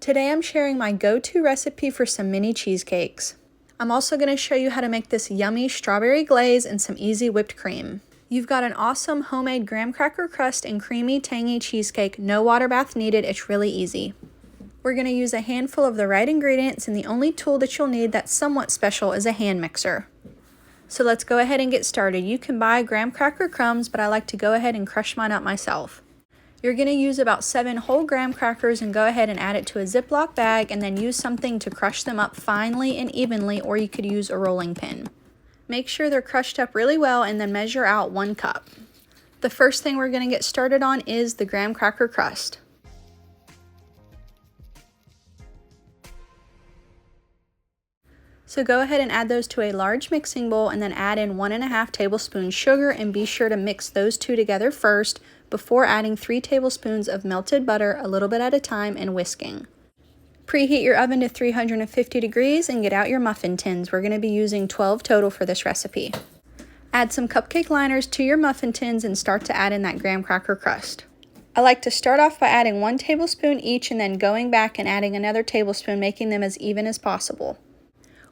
Today I'm sharing my go-to recipe for some mini cheesecakes. I'm also going to show you how to make this yummy strawberry glaze and some easy whipped cream. You've got an awesome homemade graham cracker crust and creamy, tangy cheesecake, no water bath needed, it's really easy. We're going to use a handful of the right ingredients, and the only tool that you'll need that's somewhat special is a hand mixer. So let's go ahead and get started. You can buy graham cracker crumbs, but I like to go ahead and crush mine up myself. You're going to use about 7 whole graham crackers and go ahead and add it to a Ziploc bag and then use something to crush them up finely and evenly, or you could use a rolling pin. Make sure they're crushed up really well and then measure out 1 cup. The first thing we're going to get started on is the graham cracker crust. So go ahead and add those to a large mixing bowl and then add in 1½ tablespoons sugar, and be sure to mix those two together first before adding 3 tablespoons of melted butter a little bit at a time and whisking. Preheat your oven to 350 degrees and get out your muffin tins. We're going to be using 12 total for this recipe. Add some cupcake liners to your muffin tins and start to add in that graham cracker crust. I like to start off by adding 1 tablespoon each and then going back and adding another tablespoon, making them as even as possible.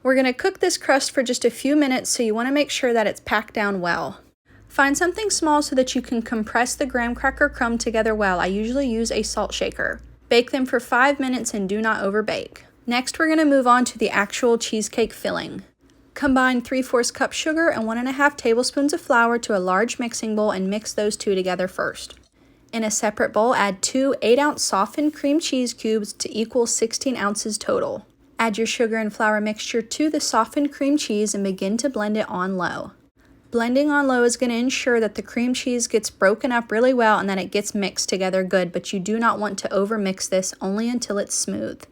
We're going to cook this crust for just a few minutes, so you want to make sure that it's packed down well. Find something small so that you can compress the graham cracker crumb together well. I usually use a salt shaker. Bake them for 5 minutes and do not overbake. Next, we're going to move on to the actual cheesecake filling. Combine 3/4 cup sugar and 1½ tablespoons of flour to a large mixing bowl and mix those two together first. In a separate bowl, add 2 8-ounce softened cream cheese cubes to equal 16 ounces total. Add your sugar and flour mixture to the softened cream cheese and begin to blend it on low. Blending on low is going to ensure that the cream cheese gets broken up really well and that it gets mixed together good, but you do not want to overmix this, only until it's smooth.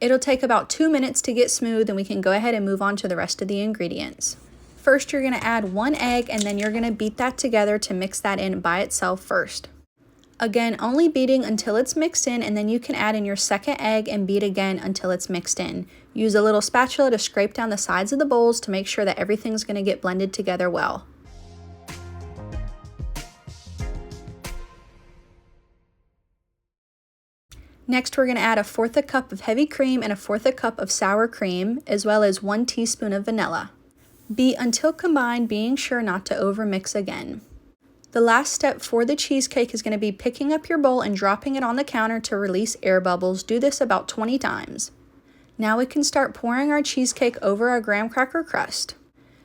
It'll take about 2 minutes to get smooth, and we can go ahead and move on to the rest of the ingredients. First, you're going to add 1 egg, and then you're going to beat that together to mix that in by itself first. Again, only beating until it's mixed in, and then you can add in your second egg and beat again until it's mixed in. Use a little spatula to scrape down the sides of the bowls to make sure that everything's going to get blended together well. Next, we're going to add 1/4 cup of heavy cream and 1/4 cup of sour cream, as well as 1 teaspoon of vanilla. Beat until combined, being sure not to overmix again. The last step for the cheesecake is going to be picking up your bowl and dropping it on the counter to release air bubbles. Do this about 20 times. Now we can start pouring our cheesecake over our graham cracker crust.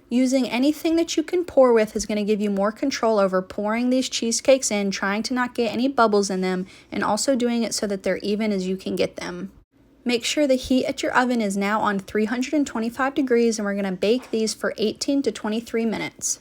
Using anything that you can pour with is going to give you more control over pouring these cheesecakes in, trying to not get any bubbles in them, and also doing it so that they're even as you can get them. Make sure the heat at your oven is now on 325 degrees, and we're going to bake these for 18 to 23 minutes.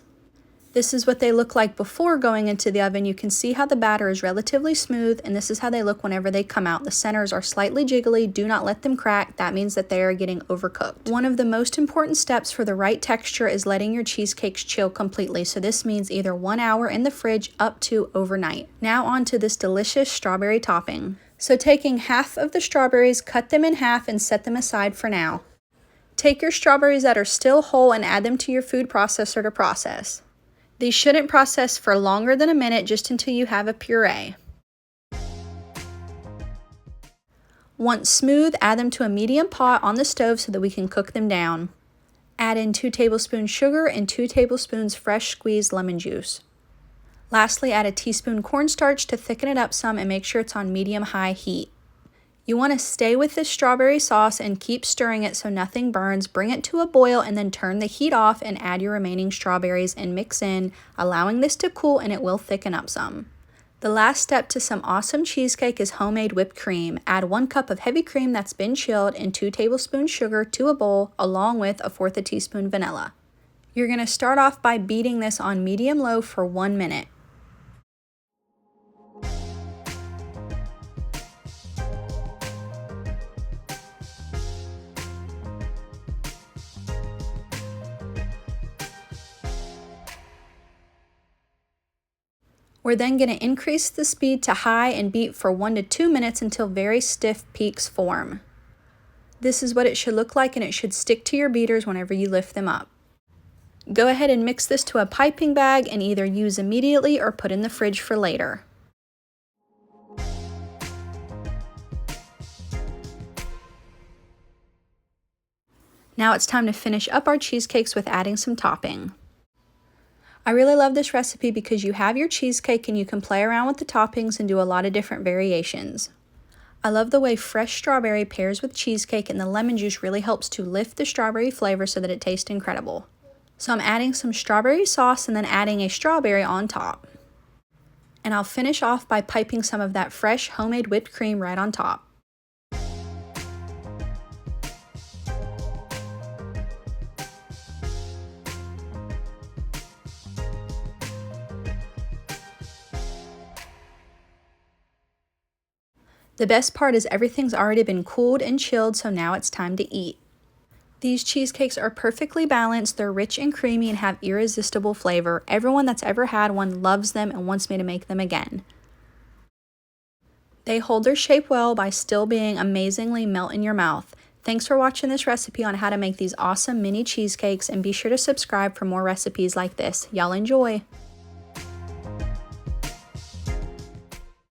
This is what they look like before going into the oven. You can see how the batter is relatively smooth, and this is how they look whenever they come out. The centers are slightly jiggly. Do not let them crack. That means that they are getting overcooked. One of the most important steps for the right texture is letting your cheesecakes chill completely. So this means either 1 hour in the fridge up to overnight. Now on to this delicious strawberry topping. So taking half of the strawberries, cut them in half and set them aside for now. Take your strawberries that are still whole and add them to your food processor to process. These shouldn't process for longer than a minute, just until you have a puree. Once smooth, add them to a medium pot on the stove so that we can cook them down. Add in 2 tablespoons sugar and 2 tablespoons fresh squeezed lemon juice. Lastly, add a teaspoon cornstarch to thicken it up some and make sure it's on medium-high heat. You want to stay with this strawberry sauce and keep stirring it so nothing burns. Bring it to a boil and then turn the heat off and add your remaining strawberries and mix in, allowing this to cool, and it will thicken up some. The last step to some awesome cheesecake is homemade whipped cream. Add 1 cup of heavy cream that's been chilled and 2 tablespoons sugar to a bowl, along with 1/4 teaspoon vanilla. You're going to start off by beating this on medium-low for 1 minute. We're then going to increase the speed to high and beat for 1 to 2 minutes until very stiff peaks form. This is what it should look like, and it should stick to your beaters whenever you lift them up. Go ahead and mix this to a piping bag and either use immediately or put in the fridge for later. Now it's time to finish up our cheesecakes with adding some topping. I really love this recipe because you have your cheesecake and you can play around with the toppings and do a lot of different variations. I love the way fresh strawberry pairs with cheesecake, and the lemon juice really helps to lift the strawberry flavor so that it tastes incredible. So I'm adding some strawberry sauce and then adding a strawberry on top. And I'll finish off by piping some of that fresh homemade whipped cream right on top. The best part is everything's already been cooled and chilled, so now it's time to eat. These cheesecakes are perfectly balanced, they're rich and creamy and have irresistible flavor. Everyone that's ever had one loves them and wants me to make them again. They hold their shape well by still being amazingly melt in your mouth. Thanks for watching this recipe on how to make these awesome mini cheesecakes, and be sure to subscribe for more recipes like this. Y'all enjoy!